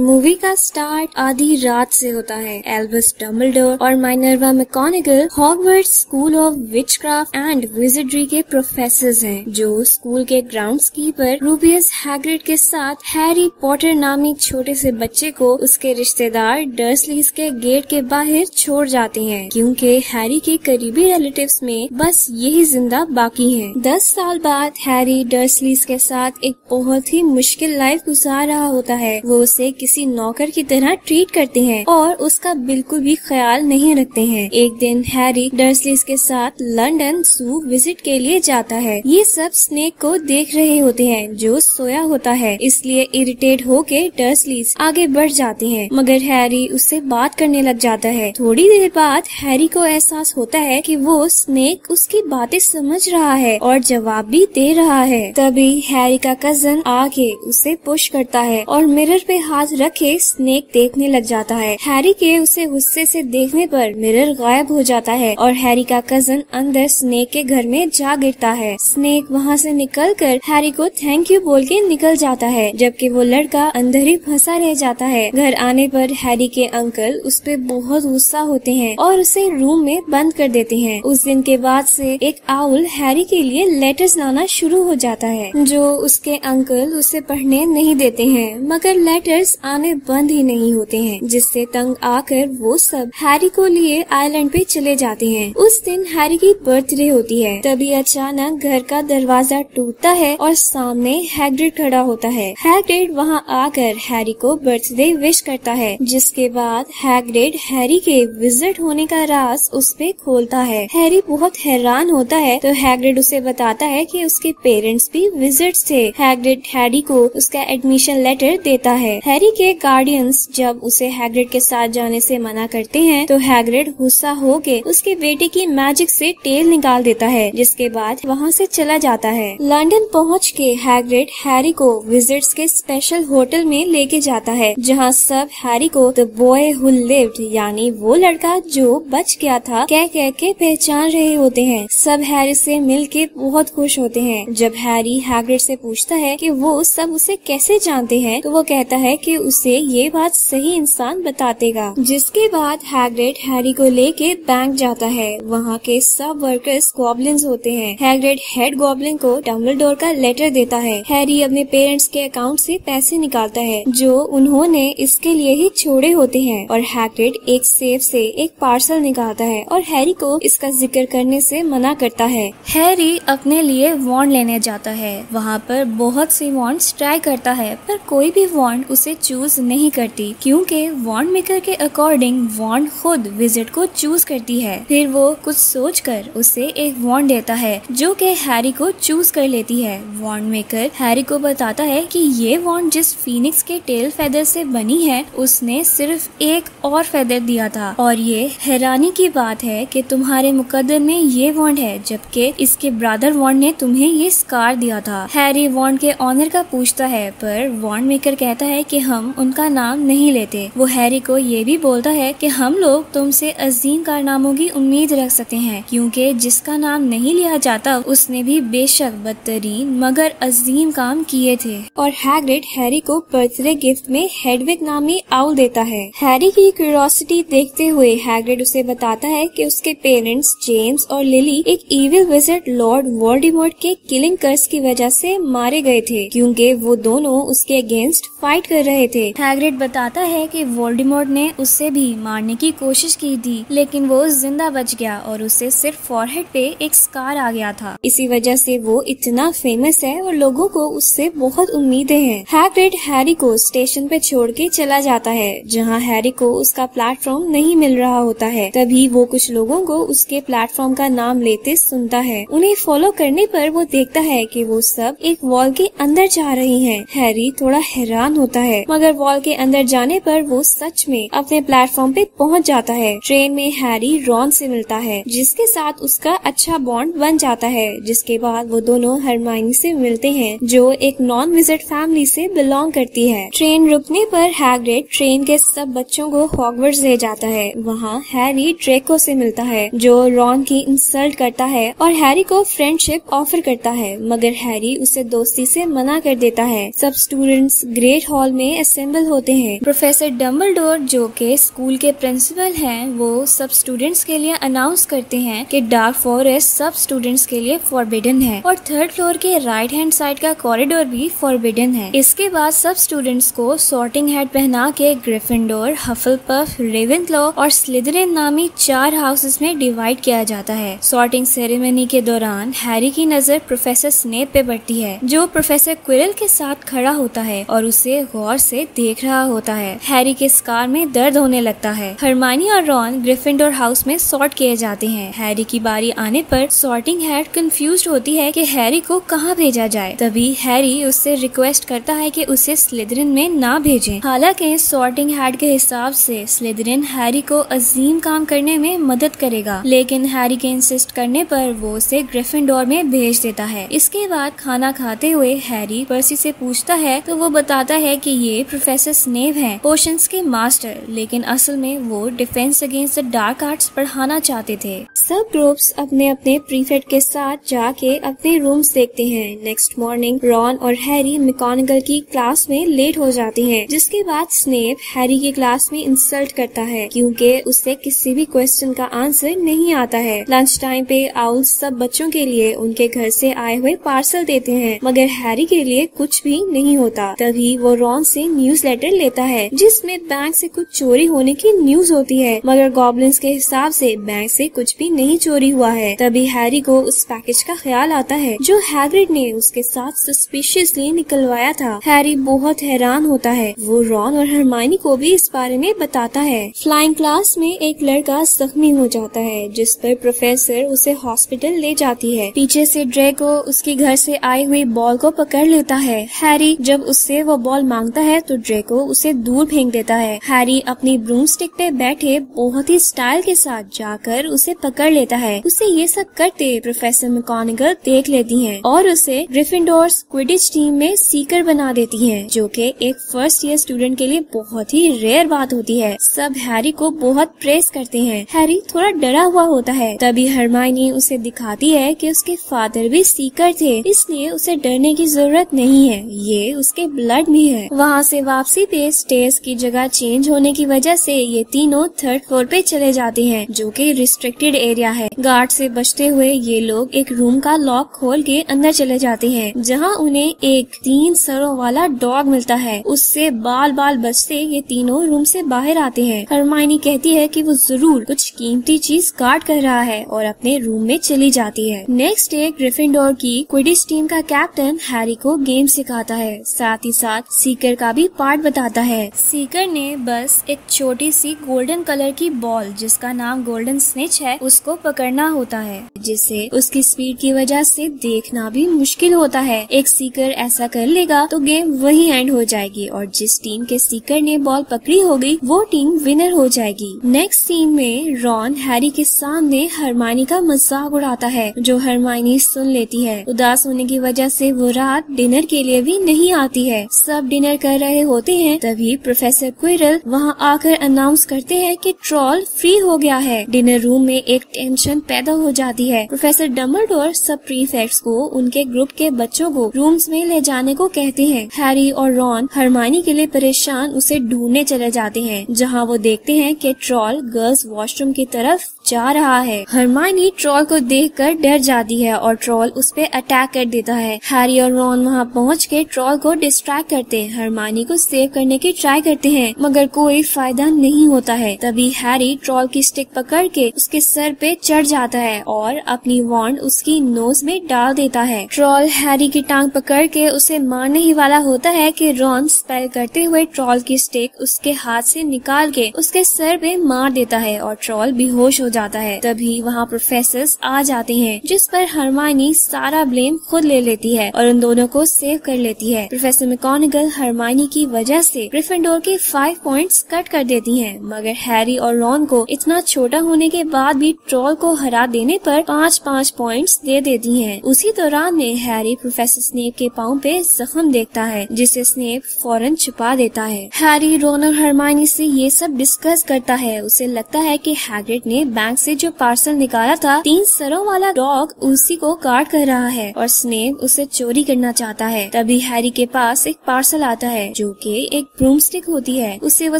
Movie का start आधी रात से होता है। एल्बस डम्बलडोर और Minerva McGonagall Hogwarts school of witchcraft and wizardry के प्रोफेसर्स हैं, जो स्कूल के ग्राउंड्सकीपर रूबियस हैग्रिड के साथ हैरी पॉटर नामी छोटे से बच्चे को उसके रिश्तेदार डर्सलीज के गेट के बाहर छोड़ जाते हैं, क्योंकि हैरी के करीबी रिलेटिव्स में बस यही जिंदा बाकी हैं। 10 साल बाद हैरी डर्सलीज के साथ एक बहुत ही मुश्किल लाइफ गुजार रहा होता है। वो उसे किसी नौकर की तरह ट्रीट करते हैं और उसका बिल्कुल भी ख्याल नहीं रखते हैं। एक दिन हैरी डर्सलीज के साथ लंदन ज़ू विजिट के लिए जाता है। ये सब स्नेक को देख रहे होते हैं, जो सोया होता है, इसलिए इरिटेट होके डर्सलीज आगे बढ़ जाते हैं, मगर हैरी उससे बात करने लग जाता है। थोड़ी देर बाद हैरी को एहसास होता है कि वो स्नेक उसकी बातें समझ रहा है और जवाब भी दे रहा है। तभी हैरी का कजन आके उसे पुश करता है और मिरर पे हाथ रखे स्नेक देखने लग जाता है। हैरी के उसे गुस्से से देखने पर मिरर गायब हो जाता है और हैरी का कजन अंदर स्नेक के घर में जा गिरता है। स्नेक वहाँ से निकलकर हैरी को थैंक यू बोल के निकल जाता है, जबकि वो लड़का अंदर ही फंसा रह जाता है। घर आने पर हैरी के अंकल उस पे बहुत गुस्सा होते हैं और उसे रूम में बंद कर देते हैं। उस दिन के बाद से एक आउल हैरी के लिए लेटर्स लाना शुरू हो जाता है, जो उसके अंकल उसे पढ़ने नहीं देते हैं, मगर लेटर्स आने बंद ही नहीं होते हैं, जिससे तंग आकर वो सब हैरी को लिए आइलैंड पे चले जाते हैं। उस दिन हैरी की बर्थडे होती है। तभी अचानक घर का दरवाजा टूटता है और सामने हैग्रिड खड़ा होता है। हैग्रिड वहाँ आकर हैरी को बर्थडे विश करता है, जिसके बाद हैग्रिड हैरी के विजिट होने का राज उस पे खोलता है। हैरी बहुत हैरान होता है तो हैग्रिड उसे बताता है कि उसके पेरेंट्स भी विजिट्स थे। हैग्रिड हैरी को उसका एडमिशन लेटर देता है। हैरी के गार्डियंस जब उसे हैग्रिड के साथ जाने से मना करते हैं तो हैग्रिड गुस्सा होके उसके बेटे की मैजिक से टेल निकाल देता है, जिसके बाद वहाँ से चला जाता है। लंदन पहुँच के हैग्रिड हैरी को विजिट्स के स्पेशल होटल में लेके जाता है, जहाँ सब हैरी को द बॉय हु लिव्ड यानी वो लड़का जो बच गया था कह के पहचान रहे होते हैं। सब हैरी से मिलके बहुत खुश होते हैं। जब हैरी हैग्रिड से पूछता है कि वो सब उसे कैसे जानते हैं, तो वो कहता है कि उसे ये बात सही इंसान बता देगा। जिसके बाद हैग्रिड हैरी को लेके बैंक जाता है। वहाँ के सब वर्कर्स गॉब्लिन्स होते हैं। हैग्रिड हेड गॉब्लिन को डम्बलडोर का लेटर देता है। हैरी अपने पेरेंट्स के अकाउंट से पैसे निकालता है, जो उन्होंने इसके लिए ही छोड़े होते हैं, और हैग्रिड एक सेफ से एक पार्सल निकालता है और हैरी को इसका जिक्र करने से मना करता है। हैरी अपने लिए वॉन्ड लेने जाता है। वहाँ पर बहुत सी वॉन्ड्स ट्राई करता है, पर कोई भी वॉन्ड उसे चूज नहीं करती, क्योंकि वॉन्ड मेकर के अकॉर्डिंग वॉन्ड खुद विजिट को चूज करती है। फिर वो कुछ सोचकर उसे एक वॉन्ड देता है, जो कि हैरी को चूज कर लेती है। वॉन्ड मेकर हैरी को बताता है कि ये वॉन्ड जिस फीनिक्स के टेल फेदर से बनी है, उसने सिर्फ एक और फेदर दिया था, और ये हैरानी की बात है कि तुम्हारे मुकद्दर में ये वॉन्ड है, जबकि इसके ब्रदर वॉन्ड ने तुम्हें ये स्कार दिया था। हैरी वॉन्ड के ऑनर का पूछता है, पर वॉन्ड मेकर कहता है कि हम उनका नाम नहीं लेते। वो हैरी को ये भी बोलता है कि हम लोग तुमसे अजीम कारनामों की उम्मीद रख सकते हैं, क्योंकि जिसका नाम नहीं लिया जाता उसने भी बेशक बदतरीन मगर अजीम काम किए थे। और हैग्रिड हैरी को बर्थडे गिफ्ट में हेडविग नामी आउल देता है। हैरी की क्यूरियोसिटी देखते हुए हैग्रिड उसे बताता है कि उसके पेरेंट्स जेम्स और लिली एक इविल विजिट लॉर्ड वोल्डेमॉर्ट के किलिंग कर्स की वजह से मारे गए थे, क्योंकि वो दोनों उसके अगेंस्ट फाइट कर रहे थे। हैग्रिड बताता है कि वोल्डेमॉर्ट ने उससे भी मारने की कोशिश की थी, लेकिन वो जिंदा बच गया और उसे सिर्फ फॉरहेड पे एक स्कार आ गया था। इसी वजह से वो इतना फेमस है और लोगों को उससे बहुत उम्मीदें हैं। हैग्रिड हैरी को स्टेशन पे छोड़ के चला जाता है, जहाँ हैरी को उसका प्लेटफॉर्म नहीं मिल रहा होता है। तभी वो कुछ लोगों को उसके प्लेटफॉर्म का नाम लेते सुनता है। उन्हें फॉलो करने पर वो देखता है कि वो सब एक वॉल के अंदर जा रही हैं। हैरी थोड़ा हैरान होता है, मगर वॉल के अंदर जाने पर वो सच में अपने प्लेटफॉर्म पे पहुंच जाता है। ट्रेन में हैरी रॉन से मिलता है, जिसके साथ उसका अच्छा बॉन्ड बन जाता है। जिसके बाद वो दोनों हरमाइनी से मिलते हैं, जो एक नॉन विजिट फैमिली से बिलोंग करती है। ट्रेन रुकने पर हैग्रिड ट्रेन के सब बच्चों को हॉगवर्ट्स ले जाता है। वहाँ हैरी ड्रेको से मिलता है, जो रॉन की इंसल्ट करता है और हैरी को फ्रेंडशिप ऑफर करता है, मगर हैरी उसे दोस्ती से मना कर देता है। सब स्टूडेंट्स ग्रेट हॉल में असेंबल होते हैं। प्रोफेसर डम्बलडोर जो के स्कूल के प्रिंसिपल हैं, वो सब स्टूडेंट्स के लिए अनाउंस करते हैं कि डार्क फॉरेस्ट सब स्टूडेंट्स के लिए फॉरबिडन है और थर्ड फ्लोर के राइट हैंड साइड का कॉरिडोर भी फॉरबिडन है। इसके बाद सब स्टूडेंट्स को सॉर्टिंग हैट पहना के ग्रिफिंडोर, हफलपफ, रेवेनक्लॉ और स्लिदरिन नामी 4 हाउसेस में डिवाइड किया जाता है। सॉर्टिंग सेरेमनी के दौरान हैरी की नजर प्रोफेसर स्नेप पे पड़ती है, जो प्रोफेसर क्विरल के साथ खड़ा होता है और उसे गौर से देख रहा होता है। हैरी के स्कार में दर्द होने लगता है। हरमानी और रॉन ग्रिफिंडोर हाउस में सॉर्ट किए जाते हैं। हैरी की बारी आने पर सॉर्टिंग हैट कंफ्यूज्ड होती है कि हैरी को कहाँ भेजा जाए। तभी हैरी उससे रिक्वेस्ट करता है कि उसे स्लिदरिन में ना भेजें। हालांकि सॉर्टिंग हैट के हिसाब से स्लिदरिन हैरी को अजीम काम करने में मदद करेगा, लेकिन हैरी के इंसिस्ट करने पर वो उसे ग्रिफिंडोर में भेज देता है। इसके बाद खाना खाते हुए हैरी पर्सी से पूछता है तो वो बताता है कि ये प्रोफेसर स्नेप हैं, पोशंस के मास्टर, लेकिन असल में वो defence against the dark arts पढ़ाना चाहते थे। सब ग्रुप्स अपने अपने प्रीफेक्ट के साथ जाके अपने रूम्स देखते हैं। नेक्स्ट मॉर्निंग रॉन और हैरी मैकगोनागल की क्लास में लेट हो जाते हैं, जिसके बाद स्नेप हैरी की क्लास में इंसल्ट करता है क्योंकि उसे किसी भी क्वेश्चन का आंसर नहीं आता है। लंच टाइम पे आउल्स सब बच्चों के लिए उनके घर से आए हुए पार्सल देते हैं, मगर हैरी के लिए कुछ भी नहीं होता। तभी वो रॉन से न्यूज लेटर लेता है जिसमें बैंक से कुछ चोरी होने की न्यूज होती है, मगर गॉब्लिन्स के हिसाब से बैंक से कुछ भी नहीं चोरी हुआ है। तभी हैरी को उस पैकेज का ख्याल आता है जो हैग्रिड ने उसके साथ सस्पिशियसली निकलवाया था। हैरी बहुत हैरान होता है। वो रॉन और हरमाइनी को भी इस बारे में बताता है। फ्लाइंग क्लास में एक लड़का जख्मी हो जाता है, जिस पर प्रोफेसर उसे हॉस्पिटल ले जाती है। पीछे से ड्रेको उसके घर से आई हुई बॉल को पकड़ लेता है। हैरी जब उससे वो बॉल मांगता है तो ड्रेको उसे दूर फेंक देता है। हैरी अपनी ब्रूमस्टिक पे बैठे बहुत ही स्टाइल के साथ जाकर उसे पकड़ लेता है। उसे ये सब करते प्रोफेसर मैकगोनागल देख लेती हैं और उसे ग्रिफिंडोर क्विडिच टीम में सीकर बना देती हैं, जो कि एक फर्स्ट ईयर स्टूडेंट के लिए बहुत ही रेयर बात होती है। सब हैरी को बहुत प्रेस करते हैं। हैरी थोड़ा डरा हुआ होता है। तभी हरमाइनी उसे दिखाती है कि उसके फादर भी सीकर थे, इसलिए उसे डरने की जरूरत नहीं है, ये उसके ब्लड में है। वहाँ से वापसी पे स्टेयर्स की जगह चेंज होने की वजह से ये तीनों थर्ड फ्लोर पे चले जाते हैं, जो कि रिस्ट्रिक्टेड एरिया है। गार्ड से बचते हुए ये लोग एक रूम का लॉक खोल के अंदर चले जाते हैं, जहाँ उन्हें एक 3 सरों वाला डॉग मिलता है। उससे बाल बाल बचते ये तीनों रूम से बाहर आते हैं। हरमाइनी कहती है कि वो जरूर कुछ कीमती चीज गार्ड कर रहा है और अपने रूम में चली जाती है। नेक्स्ट डे ग्रिफिंडोर की क्विडिच टीम का कैप्टन हैरी को गेम सिखाता है, साथ ही साथ सीकर का भी पार्ट बताता है। सीकर ने बस एक छोटी सी गोल्डन कलर की बॉल, जिसका नाम गोल्डन स्निच है, उसको पकड़ना होता है, जिसे उसकी स्पीड की वजह से देखना भी मुश्किल होता है। एक सीकर ऐसा कर लेगा तो गेम वही एंड हो जाएगी और जिस टीम के सीकर ने बॉल पकड़ी होगी वो टीम विनर हो जाएगी। नेक्स्ट सीन में रॉन हैरी के सामने हरमाइनी का मजाक उड़ाता है, जो हरमाइनी सुन लेती है। उदास होने की वजह से वो रात डिनर के लिए भी नहीं आती है। सब डिनर कर रहे होते हैं, तभी प्रोफेसर क्विरल वहाँ आकर अनाउंस करते हैं कि ट्रॉल फ्री हो गया है। डिनर रूम में एक टेंशन पैदा हो जाती है। प्रोफेसर डम्बलडोर सब प्रीफेक्ट्स को उनके ग्रुप के बच्चों को रूम्स में ले जाने को कहते हैं। हैरी और रॉन हरमाइनी के लिए परेशान उसे ढूंढने चले जाते हैं, जहाँ वो देखते हैं कि ट्रॉल गर्ल्स वॉशरूम की तरफ जा रहा है। हरमाइनी ट्रॉल को देखकर डर जाती है और ट्रॉल उस पे अटैक कर देता है। हैरी और रॉन वहाँ पहुँच के ट्रॉल को डिस्ट्रैक्ट करते हैं। हरमाइनी को सेव करने की ट्राई करते हैं, मगर कोई फायदा नहीं होता है। तभी हैरी ट्रॉल की स्टिक पकड़ के उसके सर पे चढ़ जाता है और अपनी वॉन्ड उसकी नोज में डाल देता है। ट्रॉल हैरी की टांग पकड़ के उसे मारने ही वाला होता है कि रॉन स्पेल करते हुए ट्रॉल की स्टिक उसके हाथ से निकाल के उसके सर पे मार देता है और ट्रॉल बेहोश हो जाता है। तभी वहाँ प्रोफेसर्स आ जाते हैं, जिस पर हरमाइनी सारा ब्लेम खुद ले लेती है और उन दोनों को सेव कर लेती है। प्रोफेसर मैकगोनागल हरमाइनी की वजह से ग्रिफिंडोर के 5 पॉइंट्स कट कर देती हैं, मगर हैरी और रॉन को इतना छोटा होने के बाद भी ट्रॉल को हरा देने पर 5-5 पॉइंट्स दे देती हैं। उसी दौरान में हैरी प्रोफेसर स्नेप के पाँव पे जख्म देखता है, जिसे स्नेप फौरन छुपा देता है। हैरी, रॉन और हरमाइनी से ये सब डिस्कस करता है। उसे लगता है कि हैग्रिड ने बैंक से जो पार्सल निकाला था, 3 सरों वाला डॉग उसी को गार्ड कर रहा है और स्नेप उसे चोरी करना चाहता है। तभी हैरी के पास एक पार्सल आता है जो कि एक ब्रूम स्टिक होती है। उसे वो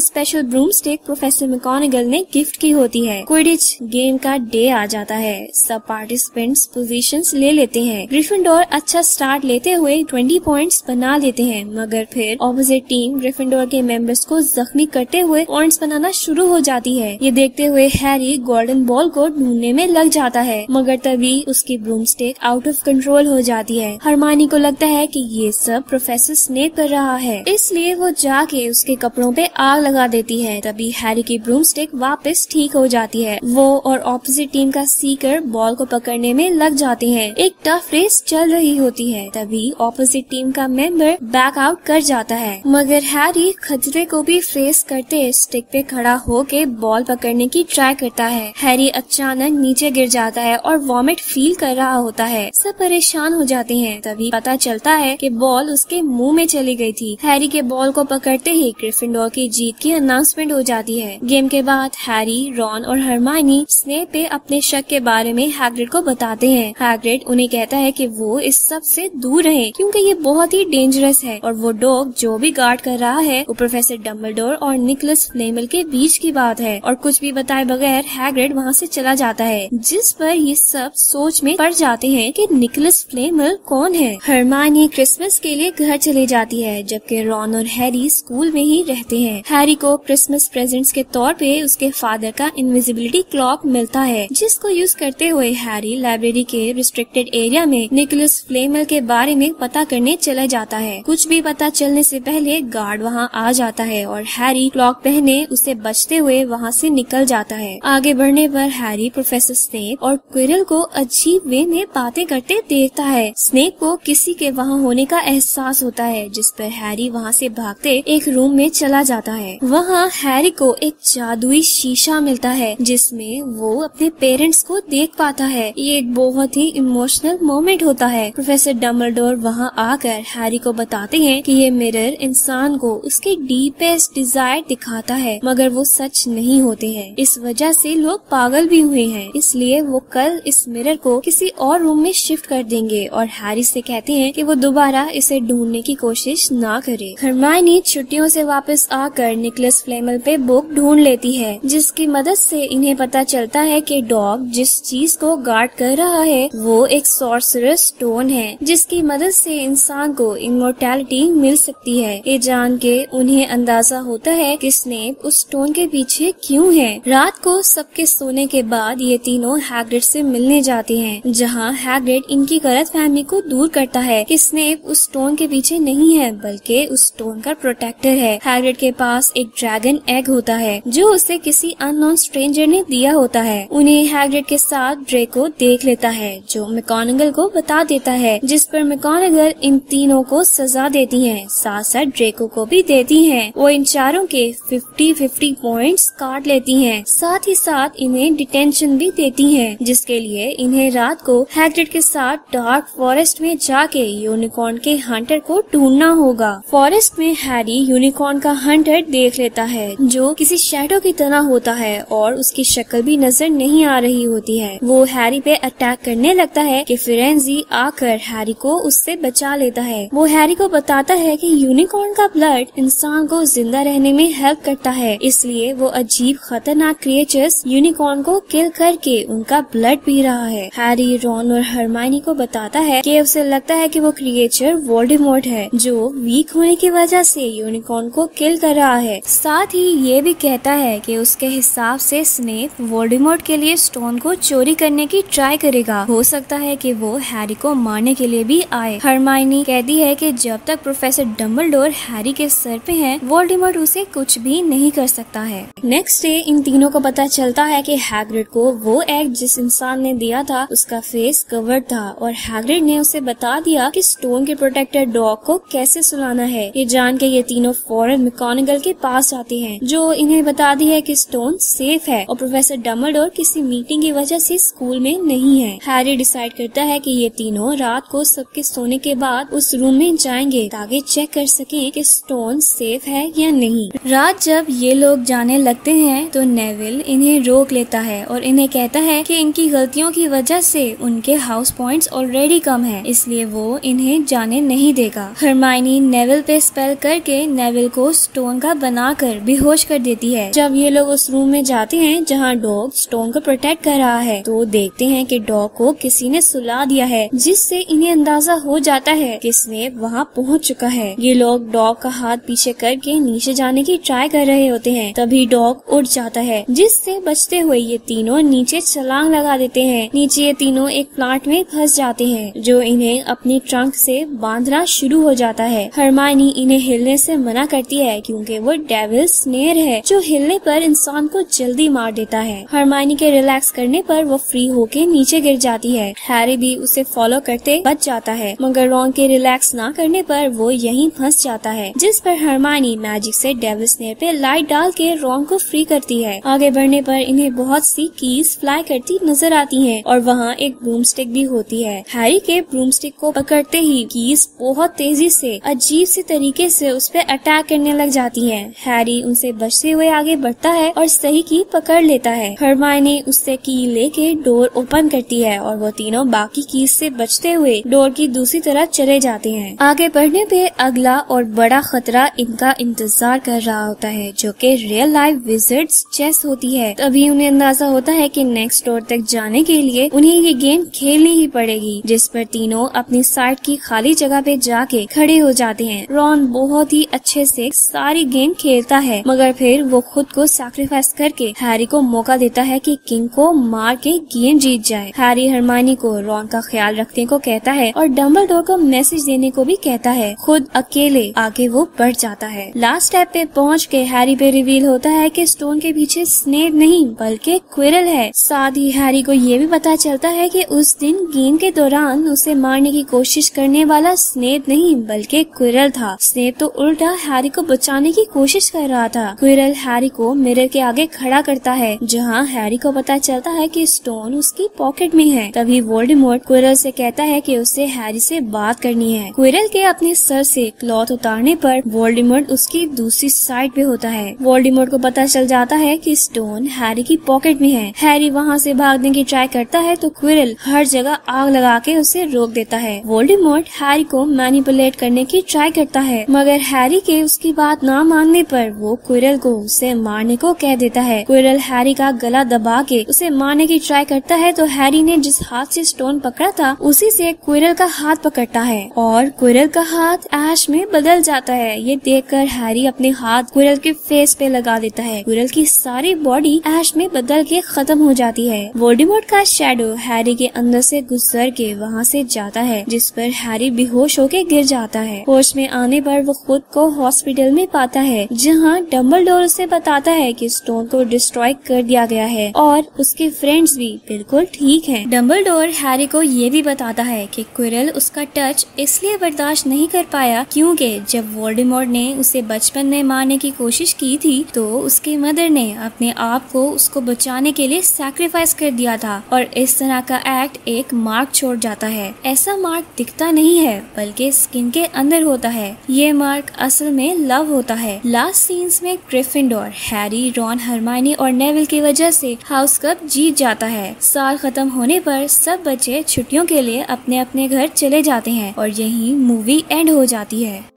special broom stick professor McGonagall ने गिफ्ट की होती है। क्विडिच गेम का डे आ जाता है। सब पार्टिसिपेंट्स पोजीशंस ले लेते हैं। ग्रिफिंडोर अच्छा स्टार्ट लेते हुए 20 पॉइंट्स बना लेते हैं, मगर फिर ऑपोजिट टीम ग्रिफिंडोर के मेंबर्स को जख्मी करते हुए पॉइंट्स बनाना शुरू हो जाती है। ये देखते हुए हैरी गोल्डन बॉल को ढूंढने में लग जाता है, मगर तभी उसकी broomstick out of control हो जाती है। हरमाइनी को लगता है कि ये सब प्रोफेसर स्नेप कर रहा है, इसलिए वो जाके उसके कपड़ों पे आग लगा देती है। तभी हैरी की ब्रूम स्टिक वापस ठीक हो जाती है। वो और ऑपोजिट टीम का सीकर बॉल को पकड़ने में लग जाते हैं। एक टफ रेस चल रही होती है, तभी ऑपोजिट टीम का मेंबर बैक आउट कर जाता है, मगर हैरी खतरे को भी फेस करते स्टिक पे खड़ा होके बॉल पकड़ने की ट्राई करता है। हैरी अचानक नीचे गिर जाता है और वॉमिट फील कर रहा होता है। सब परेशान हो जाते हैं। तभी पता चलता है कि बॉल उसके मुंह में चली गई थी। हैरी के बॉल को पकड़ते ही ग्रिफिंडोर की जीत की अनाउंसमेंट हो जाती है। गेम के बाद हैरी, रॉन और हरमाइनी स्नेप पे अपने शक के बारे में हैग्रिड को बताते हैं। हैग्रिड उन्हें कहता है कि वो इस सब से दूर रहे क्योंकि ये बहुत ही डेंजरस है, और वो डॉग जो भी गार्ड कर रहा है वो प्रोफेसर डम्बलडोर और निकोलस फ्लेमल के बीच की बात है। और कुछ भी बताए बगैर हैग्रिड वहाँ से चला जाता है, जिस पर ये सब सोच में पड़ जाते हैं कि निकोलस फ्लेमल कौन है। हरमाइनी क्रिसमस के लिए घर चले जाती है, जबकि रॉन और हैरी स्कूल में ही रहते हैं। हैरी को क्रिसमस प्रेजेंट्स के तौर पे उसके फादर का इनविजिबिलिटी क्लॉक मिलता है, जिसको यूज करते हुए हैरी लाइब्रेरी के रिस्ट्रिक्टेड एरिया में निकोलस फ्लेमल के बारे में पता करने चला जाता है। कुछ भी पता चलने से पहले गार्ड वहाँ आ जाता है और हैरी क्लॉक पहने उसे बचते हुए वहाँ से निकल जाता है। आगे बढ़ने पर हैरी प्रोफेसर स्नेप और क्विरल को अजीब वे में बातें करते देखता है। स्नेप को किसी के वहाँ होने का एहसास होता है, जिस पर हैरी वहाँ से भागते एक रूम में चला जाता है। वहाँ हैरी को एक जादुई शीशा मिलता है, जिसमें वो अपने पेरेंट्स को देख पाता है। ये एक बहुत ही इमोशनल मोमेंट होता है। प्रोफेसर डम्बलडोर वहाँ आकर हैरी को बताते हैं कि ये मिरर इंसान को उसके डीपेस्ट डिजायर दिखाता है, मगर वो सच नहीं होते हैं। इस वजह से लोग पागल भी हुए हैं, इसलिए वो कल इस मिरर को किसी और रूम में शिफ्ट कर देंगे और हैरी से कहते हैं कि वो दोबारा इसे ढूंढने की कोशिश ना करे। हरमाइनी छुट्टियों से वापस आकर निकोलस फ्लेमल पे बुक ढूंढ लेती है, जिसकी मदद से इन्हें पता चलता है कि डॉग जिस चीज को गार्ड कर रहा है वो एक सॉर्सरर स्टोन है, जिसकी मदद से इंसान को इमोर्टैलिटी मिल सकती है। ये जान के उन्हें अंदाजा होता है कि स्नेप उस स्टोन के पीछे क्यों है। रात को सबके सोने के बाद ये तीनों हैग्रिड से मिलने जाते हैं, जहाँ हैग्रिड इनकी गलतफहमी को दूर करता है कि स्नेप उस स्टोन के पीछे नहीं है, बल्कि उस स्टोन का प्रोटेक्टर है। हैग्रिड के पास एक ड्रैगन एग होता है जो उसे किसी अननोन स्ट्रेंजर ने दिया होता है। उन्हें हैग्रिड के साथ ड्रेको देख लेता है, जो मैकगोनागल को बता देता है, जिस पर मैकगोनागल इन तीनों को सजा देती है, साथ साथ ड्रेको को भी देती है। वो इन चारों के 50-50 पॉइंट्स काट लेती हैं, साथ ही साथ इन्हें डिटेंशन भी देती हैं, जिसके लिए इन्हें रात को हैग्रिड के साथ डार्क फॉरेस्ट में जाके यूनिकॉर्न के हंटर को ढूंढना होगा। फॉरेस्ट में हैरी यूनिकॉर्न का हंटर देख लेता है, जो किसी शैडो की तरह होता है और उसकी शक्ल भी नजर नहीं आ रही होती है। वो हैरी पे अटैक करने लगता है कि फिरेंजी आकर हैरी को उससे बचा लेता है। वो हैरी को बताता है कि यूनिकॉर्न का ब्लड इंसान को जिंदा रहने में हेल्प करता है, इसलिए वो अजीब खतरनाक क्रिएचर्स यूनिकॉर्न को किल करके उनका ब्लड पी रहा है। हैरी, रॉन और हरमाइनी को बताता है कि उसे लगता है कि वो क्रिएचर वोल्डेमॉर्ट है, जो वीक होने की वजह से यूनिकॉर्न को किल कर रहा है। साथ ही ये भी कहता है कि उसके हिसाब से स्नेप वोल्डेमॉर्ट के लिए स्टोन को चोरी करने की ट्राई करेगा। हो सकता है कि वो हैरी को मारने के लिए भी आए। हरमाइनी कहती है कि जब तक प्रोफेसर डम्बलडोर हैरी के सर पे है, वोल्डेमॉर्ट उसे कुछ भी नहीं कर सकता है। नेक्स्ट डे इन तीनों को पता चलता है कि हैग्रिड को वो एग जिस इंसान ने दिया था उसका फेस कवर्ड था, और हैग्रिड ने उसे बता दिया कि स्टोन के प्रोटेक्टर डॉग को कैसे सुलाना है। ये जान के ये तीनों फौरन मैकगोनागल के पास जाते हैं, जो इन्हें बताती है कि स्टोन सेफ है और प्रोफेसर डम्बलडोर किसी मीटिंग की वजह से स्कूल में नहीं है। हैरी डिसाइड करता है कि ये तीनों रात को सबके सोने के बाद उस रूम में जाएंगे ताकि चेक कर सकें कि स्टोन सेफ है या नहीं। रात जब ये लोग जाने लगते हैं तो नेविल इन्हें रोक लेता है और इन्हें कहता है कि इनकी गलतियों की वजह से उनके हाउस पॉइंट्स ऑलरेडी कम है, इसलिए वो इन्हें जाने नहीं देगा। हरमाइनी नेविल पे स्पेल करके नेविल को स्टोन का बनाकर बेहोश कर देती है। जब ये लोग उस रूम में जाते हैं जहाँ डॉग स्टोन को प्रोटेक्ट कर रहा है, तो देखते हैं कि डॉग को किसी ने सुला दिया है, जिससे इन्हें अंदाजा हो जाता है कि स्नेप वहाँ पहुँच चुका है। ये लोग डॉग का हाथ पीछे करके नीचे जाने की ट्राई कर रहे होते हैं, तभी डॉग उड़ जाता है, जिससे बचते हुए ये तीनों नीचे छलांग लगा देते हैं। नीचे ये तीनों एक प्लांट में फंस जाते हैं, जो इन्हें अपनी ट्रंक से बांधना शुरू हो जाता है। हरमाइनी इन्हें हिलने से मना करती है क्योंकि वो डेविल स्नेर है, जो हिलने पर इंसान को जल्दी मार देता है। हरमाइनी के रिलैक्स करने पर वो फ्री होके नीचे गिर जाती है। हैरी भी उसे फॉलो करते बच जाता है, मगर रॉन के रिलैक्स ना करने पर वो यहीं फंस जाता है, जिस पर हरमाइनी मैजिक से डेविल स्नेर पे लाइट डाल के रॉन को फ्री करती है। आगे बढ़ने पर इन्हें बहुत सी कीज फ्लाई करती नजर आती हैं और वहाँ एक ब्रूमस्टिक भी होती है। हैरी के ब्रूमस्टिक को पकड़ते ही कीज बहुत तेजी से अजीब सी तरीके से उस पर अटैक करने लग जाती हैं। हैरी उनसे बचते हुए आगे बढ़ता है और सही की पकड़ लेता है। हरमाइनी उससे की लेके डोर ओपन करती है और वो तीनों बाकी कीज से बचते हुए डोर की दूसरी तरफ चले जाते हैं। आगे बढ़ने पे अगला और बड़ा खतरा इनका इंतजार कर रहा होता है, जो कि रियल लाइफ विजिट्स चेस होती है। तभी उन्हें अंदाजा होता है कि नेक्स्ट डोर तक जाने के लिए उन्हें ये गेम खेलनी ही पड़ेगी, जिस पर तीनों अपनी साइड की खाली जगह पे जाके खड़े हो जाते हैं। रॉन बहुत ही अच्छे से सारी गेम खेलता है, मगर फिर वो खुद को सैक्रिफाइस करके हैरी को मौका देता है कि किंग को मार के गेम जीत जाए। हैरी हरमाइनी को रॉन का ख्याल रखने को कहता है और डंबलडोर को मैसेज देने को भी कहता है। खुद अकेले आगे वो बढ़ जाता है। लास्ट स्टेप पे पहुँच के हैरी पे रिवील होता है कि स्टोन के पीछे स्नेप नहीं बल्कि क्विरल है। साथ ही हैरी को ये भी पता चलता है कि उस दिन गेम के दौरान उसे मारने की कोशिश करने वाला स्नेप नहीं बल्कि क्विरल था। स्नेप तो उल्टा हैरी को बचाने की कोशिश कर रहा था। क्विरल हैरी को मिरर के आगे खड़ा करता है, जहाँ हैरी को पता चलता है कि स्टोन उसकी पॉकेट में है। तभी वोल्डेमॉर्ट क्विरल से कहता है कि उसे हैरी से बात करनी है। क्विरल के अपने सर से क्लॉथ उतारने पर वोल्डेमॉर्ट उसकी दूसरी साइड पे होता है। वोल्डेमॉर्ट को पता चल जाता है कि स्टोन हैरी की पॉकेट में है। हैरी वहाँ से भागने की ट्राई करता है तो क्विरल हर जगह आग लगा के उसे रोक देता है। वोल्डेमॉर्ट हैरी को मैनिपुलेट करने की ट्राई करता है, मगर हैरी के उसकी बात ना मानने पर वो क्विरल को उसे मारने को कह देता है। क्विरल हैरी का गला दबा के उसे मारने की ट्राई करता है तो हैरी ने जिस हाथ से स्टोन पकड़ा था उसी से क्विरल का हाथ पकड़ता है और क्विरल का हाथ ऐश में बदल जाता है। ये देखकर हैरी अपने हाथ क्विरल के फेस पे लगा देता है। क्विरल की सारी बॉडी ऐश में बदल के खत्म हो जाती है। वोल्डेमॉर्ट का शैडो हैरी के अंदर से गुजर के वहाँ से जाता है, जिस पर हैरी बेहोश होके गिर जाता है। होश में आने पर वो खुद को हॉस्पिटल में पाता है, जहाँ डंबलडोर उसे बताता है कि स्टोन को डिस्ट्रॉय कर दिया गया है और उसके फ्रेंड्स भी बिल्कुल ठीक हैं। डंबलडोर हैरी को ये भी बताता है कि क्विरल उसका टच इसलिए बर्दाश्त नहीं कर पाया क्योंकि जब वोल्डेमॉर्ट ने उसे बचपन में मारने की कोशिश की थी तो उसकी मदर ने अपने आप को उसको बचाने के लिए सैक्रिफाइस कर दिया था और इस तरह का एक्ट एक मार्क छोड़ जाता है। ऐसा मार्क दिखता नहीं है बल्कि स्किन के अंदर होता है। ये मार्क असल में लव होता है। लास्ट सीन्स में ग्रिफिंडोर, हैरी, रॉन, हरमाइनी और नेविल की वजह से हाउस कप जीत जाता है। साल खत्म होने पर सब बच्चे छुट्टियों के लिए अपने अपने घर चले जाते हैं और यहीं मूवी एंड हो जाती है।